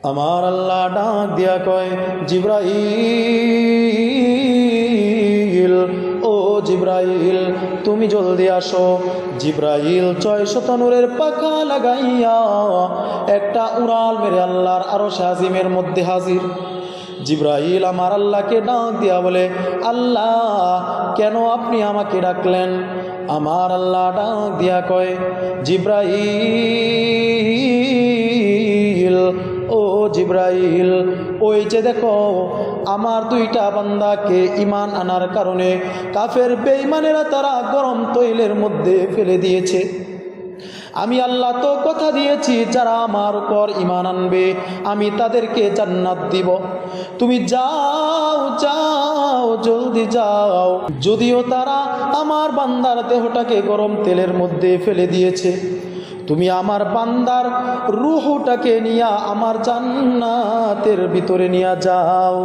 আমার আল্লাহ ডাক দিয়া কয়, জিব্রাইল, ও জিব্রাইল তুমি জলদি আসো। জিব্রাইল 600 নূরের পাখা লাগাইয়া একটা উড়াল মেরে আল্লাহর আরশে আজিমের মধ্যে হাজির। জিব্রাইল আমার আল্লাহকে ডাক দিয়া বলে, আল্লাহ কেন আপনি আমাকে ডাকলেন? আমার আল্লাহ ডাক দিয়া কয়, জিব্রাইল, ও জিব্রাইল, ওই যে দেখো আমার 2টা বান্দাকে ঈমান আনার কারণে কাফের বেঈমানেরা তারা গরম তৈলের মধ্যে ফেলে দিয়েছে। আমি আল্লাহ তো কথা দিয়েছি যারা আমার উপর ঈমান আনবে আমি তাদেরকে জান্নাত দিব। তুমি যাও যাও, জলদি যাও। যদিও তারা আমার বান্দার দেহটাকে গরম তেলের মধ্যে ফেলে দিয়েছে, তুমি আমার বান্দার রূহটাকে নিয়া আমার জান্নাতের ভিতরে নিয়ে যাও।